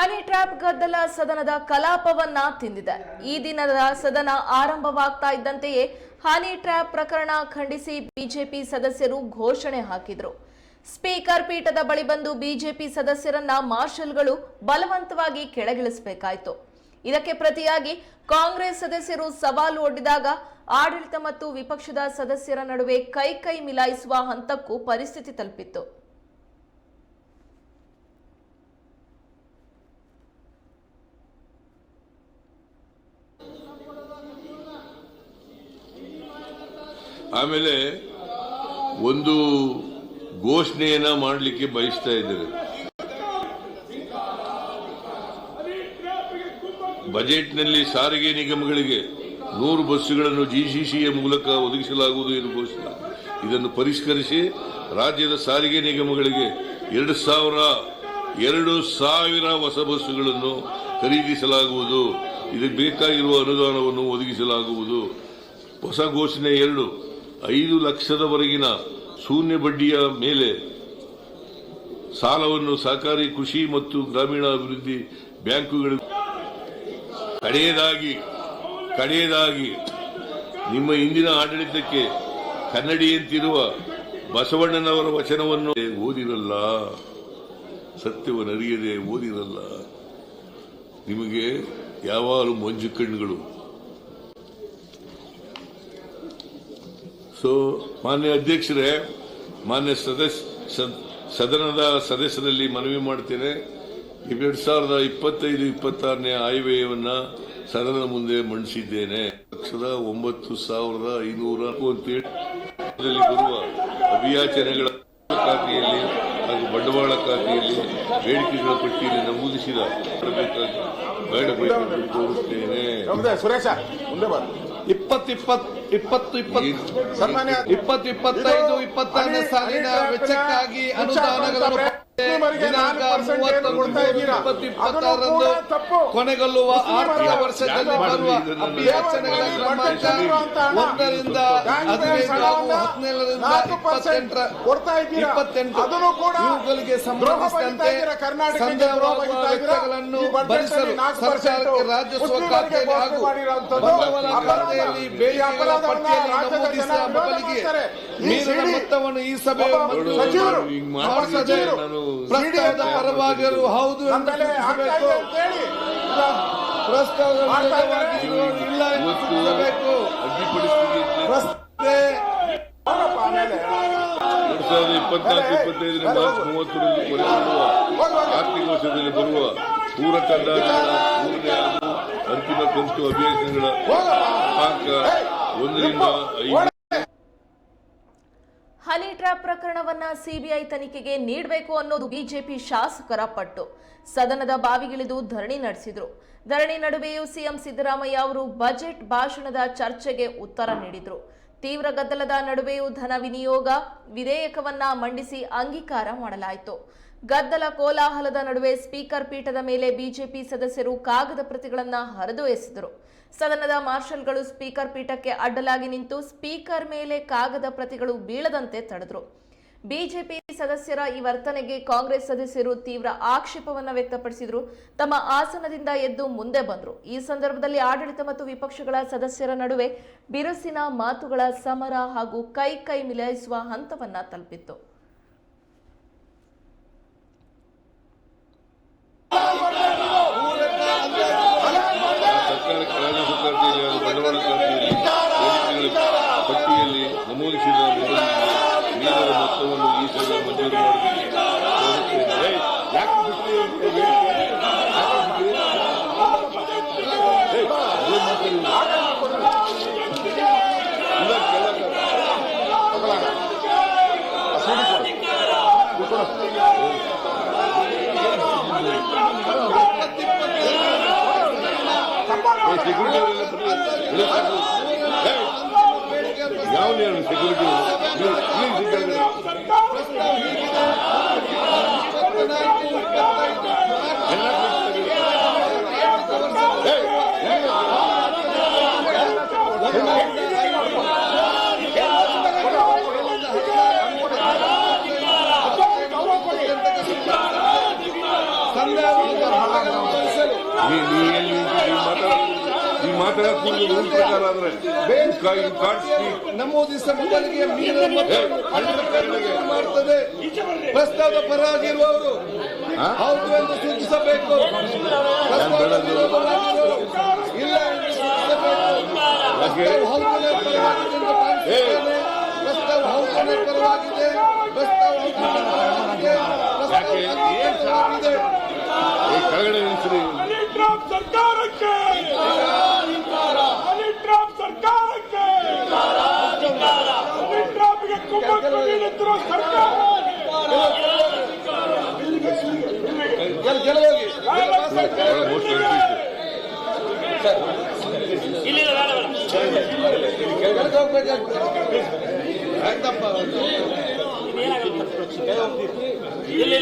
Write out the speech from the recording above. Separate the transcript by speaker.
Speaker 1: Honey trap ಗದ್ದಲ ಸದನದ ಕಲಾಪವನ್ನ ತಿಂದಿದೆ. ಈ ದಿನದ ಸದನ ಆರಂಭವಾಗ್ತಾ ಇದ್ದಂತೆಯೇ ಹನಿ ಟ್ರ್ಯಾಪ್ ಪ್ರಕರಣ ಖಂಡಿಸಿ ಬಿಜೆಪಿ ಸದಸ್ಯರು ಘೋಷಣೆ ಹಾಕಿದ್ರು. ಸ್ಪೀಕರ್ ಪೀಠದ ಬಳಿ ಬಂದು ಬಿಜೆಪಿ ಸದಸ್ಯರನ್ನ ಮಾರ್ಷಲ್ಗಳು ಬಲವಂತವಾಗಿ ಕೆಳಗಿಳಿಸಬೇಕಾಯಿತು. ಇದಕ್ಕೆ ಪ್ರತಿಯಾಗಿ ಕಾಂಗ್ರೆಸ್ ಸದಸ್ಯರು ಸವಾಲು ಒಡ್ಡಿದಾಗ ಆಡಳಿತ ಮತ್ತು ವಿಪಕ್ಷದ ಸದಸ್ಯರ ನಡುವೆ ಕೈ ಮಿಲಾಯಿಸುವ ಹಂತಕ್ಕೂ ಪರಿಸ್ಥಿತಿ ತಲುಪಿತ್ತು.
Speaker 2: ಆಮೇಲೆ ಒಂದು ಘೋಷಣೆಯನ್ನ ಮಾಡಲಿಕ್ಕೆ ಬಯಸ್ತಾ ಇದ್ದಾರೆ. ಬಜೆಟ್ನಲ್ಲಿ ಸಾರಿಗೆ ನಿಗಮಗಳಿಗೆ 100 ಬಸ್ಸುಗಳನ್ನು ಜಿಸಿಸಿಯ ಮೂಲಕ ಒದಗಿಸಲಾಗುವುದು ಎಂದು ಘೋಷಣೆ. ಇದನ್ನು ಪರಿಷ್ಕರಿಸಿ ರಾಜ್ಯದ ಸಾರಿಗೆ ನಿಗಮಗಳಿಗೆ 2,000 ಹೊಸ ಬಸ್ಸುಗಳನ್ನು ಖರೀದಿಸಲಾಗುವುದು. ಇದಕ್ಕೆ ಬೇಕಾಗಿರುವ ಅನುದಾನವನ್ನು ಒದಗಿಸಲಾಗುವುದು. ಹೊಸ ಘೋಷಣೆ 5 ಲಕ್ಷದವರೆಗಿನ ಶೂನ್ಯ ಬಡ್ಡಿಯ ಮೇಲೆ ಸಾಲವನ್ನು ಸಹಕಾರಿ ಕೃಷಿ ಮತ್ತು ಗ್ರಾಮೀಣಾಭಿವೃದ್ಧಿ ಬ್ಯಾಂಕುಗಳು. ಕಡೆಯದಾಗಿ ನಿಮ್ಮ ಇಂದಿನ ಆಡಳಿತಕ್ಕೆ ಕನ್ನಡಿಯಂತಿರುವ ಬಸವಣ್ಣನವರ ವಚನವನ್ನು ಓದಿರಲ್ಲ, ಸತ್ಯವನ್ನು ಅರಿಯದೆ ಓದಿರಲ್ಲ. ನಿಮಗೆ ಯಾವಾಗಲೂ ಮಂಜು ಕಣ್ಣುಗಳು. ಮಾನ್ಯ ಅಧ್ಯಕ್ಷರೇ, ಮಾನ್ಯ ಸದನದ ಸದಸ್ಯರಲ್ಲಿ ಮನವಿ ಮಾಡ್ತೇನೆ. 2025-26ನೇ ಆಯವ್ಯಯವನ್ನ ಸದನದ ಮುಂದೆ ಮಂಡಿಸಿದ್ದೇನೆ. 9,500 ಅಂತೇಳಿ ಬರುವ ಅಭಿಯಾಚನೆಗಳ ಖಾತೆಯಲ್ಲಿ ಹಾಗೂ ಬಂಡವಾಳ ಖಾತೆಯಲ್ಲಿ ಬೇಡಿಕೆಗಳ ಪಟ್ಟಿಯಲ್ಲಿ ನಮೂದಿಸಿದ ಬೇಡಬೇಕೆಂದು ಕೋರುತ್ತೇನೆ.
Speaker 3: 2025 ಸಾಲಿನ ವೆಚ್ಚಕ್ಕಾಗಿ ಅನುದಾನಗಳನ್ನು ದಿನಾಂಕ 30/3/2026ರಂದು ಕೊನೆಗೊಳ್ಳುವ ಆರ್ಥಿಕ ವರ್ಷದಲ್ಲಿ ಬರುವ ಅಭಿಯಾಚನೆಗಳ ಕ್ರಮಾಂಕ 1ರಿಂದ 15 ಹಾಗೂ 17ರಿಂದ 28 ಇವುಗಳಿಗೆ ಸಂಬಂಧಿಸಿದಂತೆ ಸಂದರ್ಭವಾಗುವ ವೆಚ್ಚಗಳನ್ನು ಭರಿಸಲು ಸರ್ಕಾರಕ್ಕೆ ರಾಜಸ್ವ ಖಾತೆಯಲ್ಲಿ ಹಾಗೂ ಬಂಡವಾಳ ಖಾತೆಯಲ್ಲಿ ಬೇಡಿಕೆಗಳ ಪಟ್ಟಿಯಲ್ಲಿ ನಮೂದಿಸಿದ ಮೊದಲಿಗೆ ಮೀರಿದ ಮೊತ್ತವನ್ನು ಈ ಸಭೆ ಪ್ರಸ್ತಾವದ ಪರವಾಗಿರು ಹೌದು ಎಂದು ಸೂಚಿಸಬೇಕು. ಪ್ರಸ್ತಾವದ ಇಲ್ಲ ಎಂದು ಸೂಚಿಸಬೇಕು.
Speaker 2: 2024-25 ಮಾರ್ಚ್ 30ರಂದು ಕೊನೆಗೊಳ್ಳುವ ಆರ್ಥಿಕ ವರ್ಷದಲ್ಲಿ ಬರುವ ಪೂರಕ ಅಂದಾಜುಗಳ ಅಂತಿಮ ಕಂತು ಅಭಿಯಾಚನೆಗಳ ಕ್ರಮಾಂಕ 1ರಿಂದ 5.
Speaker 1: ಹನಿ ಟ್ರ್ಯಾಪ್ ಪ್ರಕರಣವನ್ನ ಸಿಬಿಐ ತನಿಖೆಗೆ ನೀಡಬೇಕು ಅನ್ನೋದು ಬಿಜೆಪಿ ಶಾಸಕರ ಪಟ್ಟು. ಸದನದ ಬಾವಿಗಿಳಿದು ಧರಣಿ ನಡೆಸಿದ್ರು. ಧರಣಿ ನಡುವೆಯೂ ಸಿಎಂ ಸಿದ್ದರಾಮಯ್ಯ ಅವರು ಬಜೆಟ್ ಭಾಷಣದ ಚರ್ಚೆಗೆ ಉತ್ತರ ನೀಡಿದ್ರು. ತೀವ್ರ ಗದ್ದಲದ ನಡುವೆಯೂ ಧನ ವಿನಿಯೋಗ ವಿಧೇಯಕವನ್ನ ಮಂಡಿಸಿ ಅಂಗೀಕಾರ ಮಾಡಲಾಯಿತು. ಗದ್ದಲ ಕೋಲಾಹಲದ ನಡುವೆ ಸ್ಪೀಕರ್ ಪೀಠದ ಮೇಲೆ ಬಿಜೆಪಿ ಸದಸ್ಯರು ಕಾಗದ ಪ್ರತಿಗಳನ್ನ ಹರಿದು ಎಸೆದರು. ಸದನದ ಮಾರ್ಷಲ್ಗಳು ಸ್ಪೀಕರ್ ಪೀಠಕ್ಕೆ ಅಡ್ಡಲಾಗಿ ನಿಂತು ಸ್ಪೀಕರ್ ಮೇಲೆ ಕಾಗದ ಪ್ರತಿಗಳು ಬೀಳದಂತೆ ತಡೆದರು. ಬಿಜೆಪಿ ಸದಸ್ಯರ ಈ ವರ್ತನೆಗೆ ಕಾಂಗ್ರೆಸ್ ಸದಸ್ಯರು ತೀವ್ರ ಆಕ್ಷೇಪವನ್ನ ವ್ಯಕ್ತಪಡಿಸಿದ್ರು. ತಮ್ಮ ಆಸನದಿಂದ ಎದ್ದು ಮುಂದೆ ಬಂದರು. ಈ ಸಂದರ್ಭದಲ್ಲಿ ಆಡಳಿತ ಮತ್ತು ವಿಪಕ್ಷಗಳ ಸದಸ್ಯರ ನಡುವೆ ಬಿರುಸಿನ ಮಾತುಗಳ ಸಮರ ಹಾಗೂ ಕೈ ಮಿಲಾಯಿಸುವ ಹಂತವನ್ನ ತಲುಪಿತ್ತು.
Speaker 2: ಬಂಡವಾಳ ಖಾತೆಯಲ್ಲಿ ಬೇಡಿಕೆಗಳ ಪಟ್ಟಿಯಲ್ಲಿ ನಮೂದಿಸಿದ ಮೀರಿದ ಮೊತ್ತವನ್ನು ಈ ಸಭೆ ಮಂಜೂರು ಯಾವ ಸೆಕ್ಯೂರಿಟಿ
Speaker 3: ಸಂದೇಹ
Speaker 2: ಈ ಮಾತಾಡೋದು ರೂಲ್ ಪ್ರಕಾರ ಆದ್ರೆ
Speaker 3: ನಮೂದಿಸಿದ ಮೊದಲಿಗೆ ಮೀರಿದ ಮೊತ್ತವನ್ನು ಮಾಡ್ತದೆ. ಪ್ರಸ್ತಾವದ ಪರವಾಗಿರುವವರು ಹೌದು ಎಂದು ಸೂಚಿಸಬೇಕು. ಪ್ರಸ್ತಾವದ ವಿರೋಧವಾಗಿರುವವರು ಇಲ್ಲ ಎಂದು ಸೂಚಿಸಬೇಕು. ಪ್ರಸ್ತಾವ ಹೌದನೇ ಪರವಾಗಿದೆ ಎಂದು ಭಾವಿಸುತ್ತೇನೆ. ಪ್ರಸ್ತಾವ ಹೌದನೇ ಪರವಾಗಿದೆ. ಪ್ರಸ್ತಾವ ಹೌದನೇ ಪರವಾಗಿದೆ. ಪ್ರಸ್ತಾವ ಹೌದನೇ ಪರವಾಗಿದೆ.
Speaker 2: ಕೆಳಗಡೆ ನಿಲ್ಲಿಸ್ರಿ.
Speaker 4: ಟ್ರಂಪ್ ಸರ್ಕಾರಕ್ಕೆ ಟ್ರಂಪ್ ಸರ್ಕಾರಕ್ಕೆ ಟ್ರಂಪ್ಗೆ ಕುಮ್ಮಕ್ಕು ನೀಡುತ್ತಿರುವ ಸರ್ಕಾರ
Speaker 3: ಗೆಲುವಾಗಿ
Speaker 4: ಇಲ್ಲಿ